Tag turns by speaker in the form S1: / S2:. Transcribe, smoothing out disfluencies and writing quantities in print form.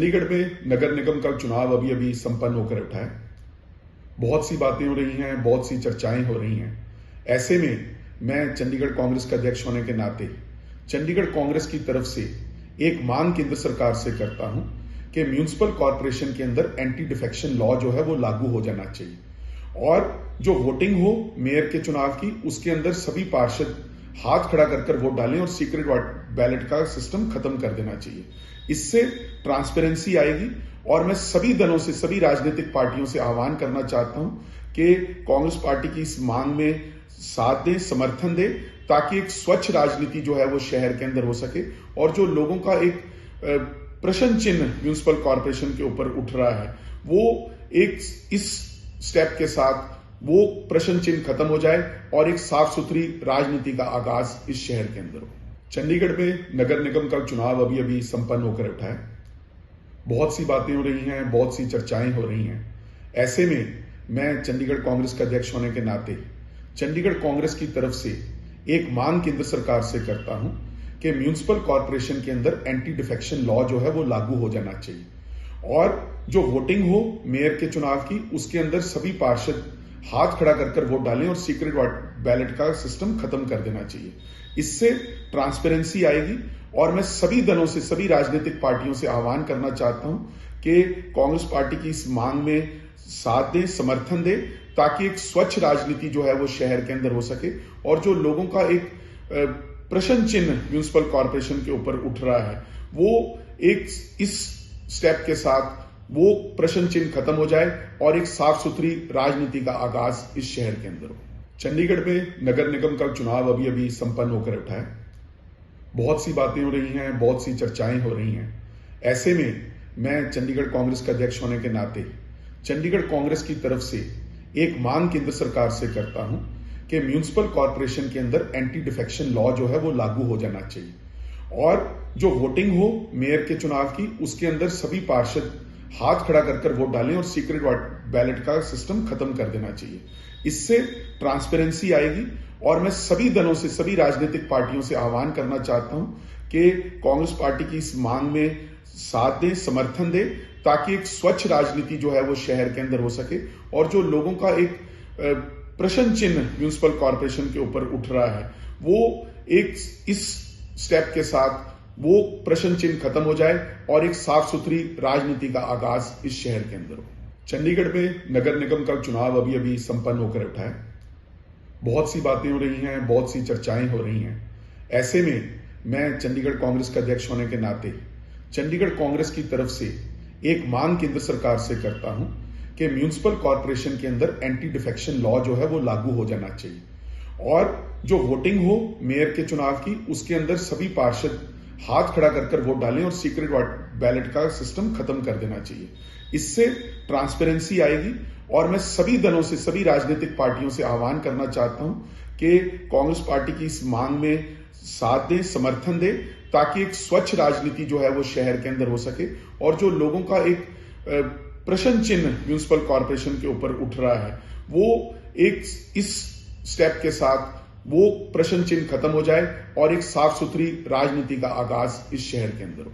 S1: चंडीगढ़ में नगर निगम का चुनाव अभी अभी संपन्न होकर उठा है। बहुत सी बातें हो रही हैं, बहुत सी चर्चाएं हो रही हैं। ऐसे में मैं चंडीगढ़ कांग्रेस का अध्यक्ष होने के नाते चंडीगढ़ कांग्रेस की तरफ से एक मांग केंद्र सरकार से करता हूं कि म्यूनिसिपल कॉर्पोरेशन के अंदर एंटी डिफेक्शन लॉ जो है वो लागू हो जाना चाहिए और जो वोटिंग हो मेयर के चुनाव की उसके अंदर सभी पार्षद हाथ खड़ा कर वोट डालें और सीक्रेट बैलेट का सिस्टम खत्म कर देना चाहिए। इससे ट्रांसपेरेंसी आएगी और मैं सभी दलों से, सभी राजनीतिक पार्टियों से आह्वान करना चाहता हूं कि कांग्रेस पार्टी की इस मांग में साथ दें, समर्थन दें, ताकि एक स्वच्छ राजनीति जो है वो शहर के अंदर हो सके और जो लोगों का एक प्रश्न चिन्ह म्यूनिसिपल कॉर्पोरेशन के ऊपर उठ रहा है वो एक इस स्टेप के साथ वो प्रश्न चिन्ह खत्म हो जाए और एक साफ सुथरी राजनीति का आगाज इस शहर के अंदर हो। चंडीगढ़ में नगर निगम का चुनाव अभी अभी संपन्न होकर उठा है। बहुत सी बातें हो रही हैं, बहुत सी चर्चाएं हो रही हैं। ऐसे में मैं चंडीगढ़ कांग्रेस का अध्यक्ष होने के नाते चंडीगढ़ कांग्रेस की तरफ से एक मांग केंद्र सरकार से करता हूं कि म्यूनिसिपल कॉर्पोरेशन के अंदर एंटी डिफेक्शन लॉ जो है वो लागू हो जाना चाहिए और जो वोटिंग हो मेयर के चुनाव की उसके अंदर सभी पार्षद हाथ खड़ा कर वोट डालें और सीक्रेट बैलेट का सिस्टम खत्म कर देना चाहिए। इससे ट्रांसपेरेंसी आएगी और मैं सभी दलों से, सभी राजनीतिक पार्टियों से आह्वान करना चाहता हूं कि कांग्रेस पार्टी की इस मांग में साथ दें, समर्थन दें, ताकि एक स्वच्छ राजनीति जो है वो शहर के अंदर हो सके और जो लोगों का एक प्रश्न चिन्ह म्यूनिसिपल कॉर्पोरेशन के ऊपर उठ रहा है वो एक इस स्टेप के साथ वो प्रश्न चिन्ह खत्म हो जाए और एक साफ सुथरी राजनीति का आगाज इस शहर के अंदर हो। चंडीगढ़ में नगर निगम का चुनाव अभी अभी संपन्न होकर उठा है। बहुत सी बातें हो रही हैं, बहुत सी चर्चाएं हो रही हैं। ऐसे में मैं चंडीगढ़ कांग्रेस का अध्यक्ष होने के नाते चंडीगढ़ कांग्रेस की तरफ से एक मांग केंद्र सरकार से करता हूं कि म्यूनिसिपल कॉर्पोरेशन के अंदर एंटी डिफेक्शन लॉ जो है वो लागू हो जाना चाहिए और जो वोटिंग हो मेयर के चुनाव की उसके अंदर सभी पार्षद हाथ खड़ा कर वोट डालें और सीक्रेट बैलेट का सिस्टम खत्म कर देना चाहिए। इससे ट्रांसपेरेंसी आएगी और मैं सभी दलों से, सभी राजनीतिक पार्टियों से आह्वान करना चाहता हूं कि कांग्रेस पार्टी की इस मांग में साथ दें, समर्थन दें, ताकि एक स्वच्छ राजनीति जो है वो शहर के अंदर हो सके और जो लोगों का एक प्रश्न चिन्ह म्यूनिसिपल कॉर्पोरेशन के ऊपर उठ रहा है वो एक इस स्टेप के साथ वो प्रश्न चिन्ह खत्म हो जाए और एक साफ सुथरी राजनीति का आगाज इस शहर के अंदर हो। चंडीगढ़ में नगर निगम का चुनाव अभी अभी संपन्न होकर उठा है। बहुत सी बातें हो रही हैं, बहुत सी चर्चाएं हो रही हैं। ऐसे में मैं चंडीगढ़ कांग्रेस का अध्यक्ष होने के नाते चंडीगढ़ कांग्रेस की तरफ से एक मांग केंद्र सरकार से करता हूं कि म्यूनिसिपल कॉर्पोरेशन के अंदर एंटी डिफेक्शन लॉ जो है वो लागू हो जाना चाहिए और जो वोटिंग हो मेयर के चुनाव की उसके अंदर सभी पार्षद हाथ खड़ा कर वोट डालें और सीक्रेट बैलेट का सिस्टम खत्म कर देना चाहिए। इससे ट्रांसपेरेंसी आएगी और मैं सभी दलों से, सभी राजनीतिक पार्टियों से आह्वान करना चाहता हूं कि कांग्रेस पार्टी की इस मांग में साथ दें, समर्थन दें, ताकि एक स्वच्छ राजनीति जो है वो शहर के अंदर हो सके और जो लोगों का एक प्रश्न चिन्ह म्यूनिसिपल कॉर्पोरेशन के ऊपर उठ रहा है वो एक इस स्टेप के साथ वो प्रश्न चिन्ह खत्म हो जाए और एक साफ सुथरी राजनीति का आगाज इस शहर के अंदर हो।